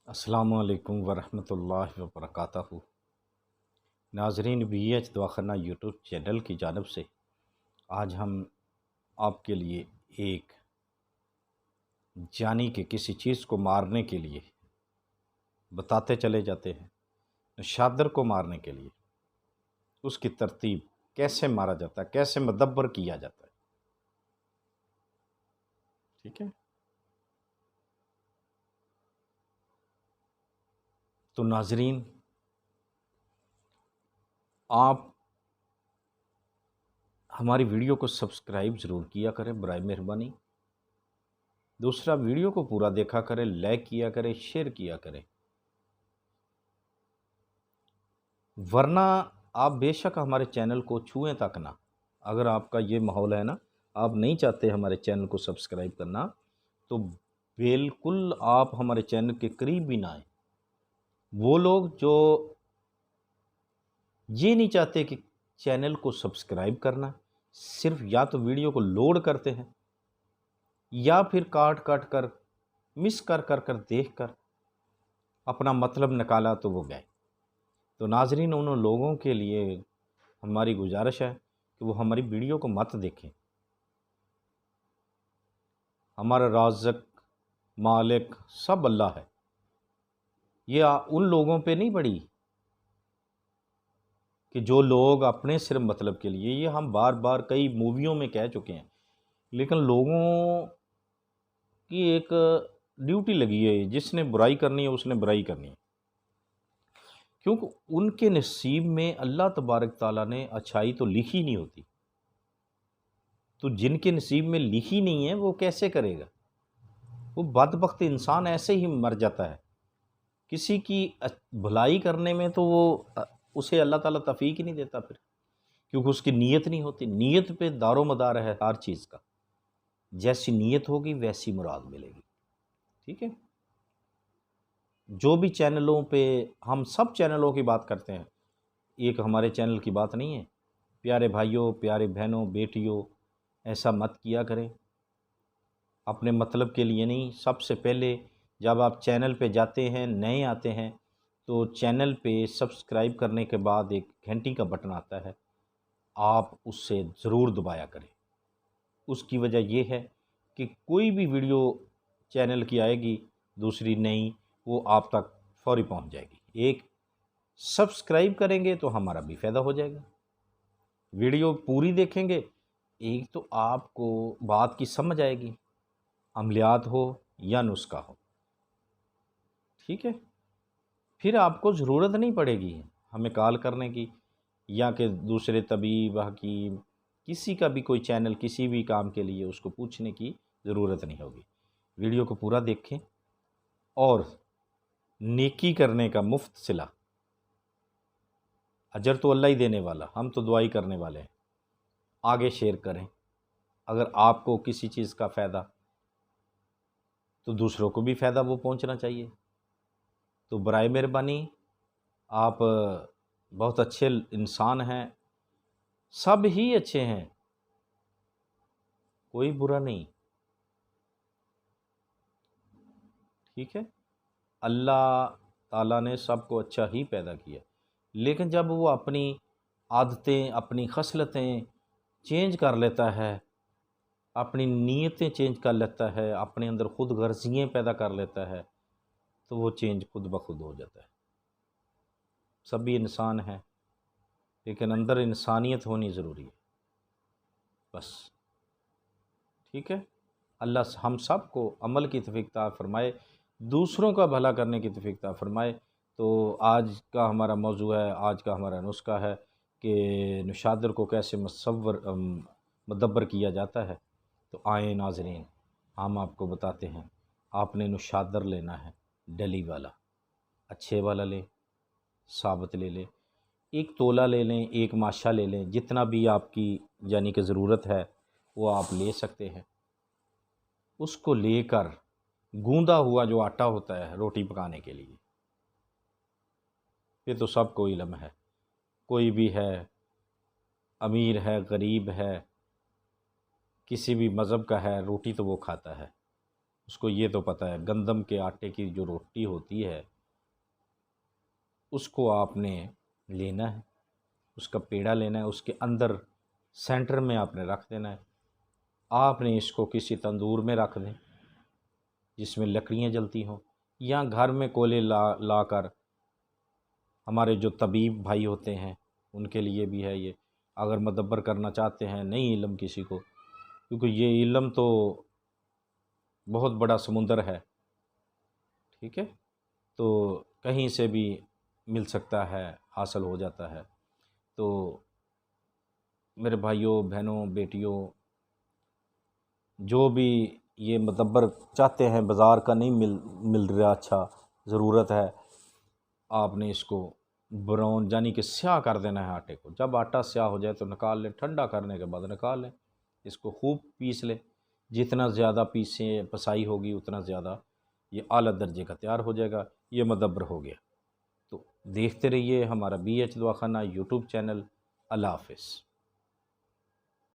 अस्सलामुअलैकुम वरहमतुल्लाहि वबरकातुहू। नाजरीन, BH दवाखाना यूट्यूब चैनल की जानब से आज हम आपके लिए एक जानी कि किसी चीज़ को मारने के लिए बताते चले जाते हैं। नशादर को मारने के लिए उसकी तरतीब कैसे मारा जाता है, कैसे मदब्बर किया जाता है। ठीक है, तो नाजरीन, आप हमारी वीडियो को सब्सक्राइब ज़रूर किया करें बराए मेहरबानी। दूसरा, वीडियो को पूरा देखा करें, लाइक किया करें, शेयर किया करें। वरना आप बेशक हमारे चैनल को छुएं तक ना। अगर आपका ये माहौल है ना, आप नहीं चाहते हमारे चैनल को सब्सक्राइब करना, तो बिल्कुल आप हमारे चैनल के करीब भी ना आए। वो लोग जो ये नहीं चाहते कि चैनल को सब्सक्राइब करना, सिर्फ या तो वीडियो को लोड करते हैं या फिर काट काट कर, मिस कर कर कर देख कर अपना मतलब निकाला तो वो गए। तो नाजरीन, उन लोगों के लिए हमारी गुजारिश है कि वो हमारी वीडियो को मत देखें। हमारा राज़िक मालिक सब अल्लाह है। ये उन लोगों पे नहीं पड़ी कि जो लोग अपने सिर्फ मतलब के लिए, ये हम बार बार कई मूवियों में कह चुके हैं, लेकिन लोगों की एक ड्यूटी लगी है, जिसने बुराई करनी है उसने बुराई करनी है। क्योंकि उनके नसीब में अल्लाह तबारक ताला ने अच्छाई तो लिखी नहीं होती। तो जिनके नसीब में लिखी नहीं है वो कैसे करेगा? वो बदबख्त इंसान ऐसे ही मर जाता है। किसी की भलाई करने में तो वो उसे अल्लाह ताला तौफीक ही नहीं देता फिर, क्योंकि उसकी नीयत नहीं होती। नीयत पे दारो मदार है हर चीज़ का। जैसी नीयत होगी वैसी मुराद मिलेगी। ठीक है, जो भी चैनलों पे, हम सब चैनलों की बात करते हैं, एक हमारे चैनल की बात नहीं है। प्यारे भाइयों, प्यारे बहनों, बेटियों, ऐसा मत किया करें। अपने मतलब के लिए नहीं। सबसे पहले जब आप चैनल पे जाते हैं, नए आते हैं, तो चैनल पे सब्सक्राइब करने के बाद एक घंटी का बटन आता है, आप उससे ज़रूर दबाया करें। उसकी वजह यह है कि कोई भी वीडियो चैनल की आएगी, दूसरी नई, वो आप तक फौरी पहुंच जाएगी। एक सब्सक्राइब करेंगे तो हमारा भी फ़ायदा हो जाएगा। वीडियो पूरी देखेंगे, एक तो आपको बात की समझ आएगी, अमलियात हो या नुस्खा हो। ठीक है, फिर आपको ज़रूरत नहीं पड़ेगी हमें कॉल करने की, या कि दूसरे तबीब, हकीम, किसी का भी कोई चैनल किसी भी काम के लिए उसको पूछने की ज़रूरत नहीं होगी। वीडियो को पूरा देखें और नेकी करने का मुफ्त सिला, अजर तो अल्लाह ही देने वाला, हम तो दुआई करने वाले हैं। आगे शेयर करें। अगर आपको किसी चीज़ का फ़ायदा, तो दूसरों को भी फ़ायदा वो पहुंचना चाहिए। तो बराए मेहरबानी, आप बहुत अच्छे इंसान हैं, सब ही अच्छे हैं, कोई बुरा नहीं। ठीक है, अल्लाह ताला ने सबको अच्छा ही पैदा किया, लेकिन जब वो अपनी आदतें, अपनी खसलतें चेंज कर लेता है, अपनी नीयतें चेंज कर लेता है, अपने अंदर खुद गर्जियाँ पैदा कर लेता है, तो वो चेंज खुद ब खुद हो जाता है। सभी इंसान हैं, लेकिन अंदर इंसानियत होनी ज़रूरी है, बस। ठीक है, अल्लाह हम सब को अमल की तौफीक अता फ़रमाए, दूसरों का भला करने की तौफीक अता फ़रमाए। तो आज का हमारा मौजू है, आज का हमारा नुस्खा है कि नशादर को कैसे मदब्बर किया जाता है। तो आए नाज़रीन, हम आपको बताते हैं। आपने नशादर लेना है, डली वाला, अच्छे वाला लें, साबित ले लें, एक तोला ले लें, एक माशा ले लें, जितना भी आपकी यानी कि ज़रूरत है वो आप ले सकते हैं। उसको लेकर गूंदा हुआ जो आटा होता है रोटी पकाने के लिए, ये तो सबको इल्म है। कोई भी है, अमीर है, गरीब है, किसी भी मज़हब का है, रोटी तो वो खाता है। उसको ये तो पता है गंदम के आटे की जो रोटी होती है उसको आपने लेना है, उसका पेड़ा लेना है, उसके अंदर सेंटर में आपने रख देना है। आपने इसको किसी तंदूर में रख दें जिसमें लकड़ियाँ जलती हों, या घर में कोयले ला कर, हमारे जो तबीब भाई होते हैं उनके लिए भी है ये, अगर मदब्बर करना चाहते हैं नहीं इल्म किसी को, क्योंकि ये इल्म तो बहुत बड़ा समुंदर है, ठीक है, तो कहीं से भी मिल सकता है, हासिल हो जाता है। तो मेरे भाइयों बहनों बेटियों, जो भी ये मदब्बर चाहते हैं, बाज़ार का नहीं मिल रहा अच्छा, ज़रूरत है, आपने इसको ब्राउन यानी कि स्याह कर देना है आटे को। जब आटा स्याह हो जाए तो निकाल लें, ठंडा करने के बाद निकाल लें, इसको खूब पीस लें। जितना ज़्यादा पिसाई होगी उतना ज़्यादा ये आला दर्जे का तैयार हो जाएगा। ये मदब्बर हो गया। तो देखते रहिए हमारा BH दवाखाना यूट्यूब चैनल। अल्लाह हाफ़िज़।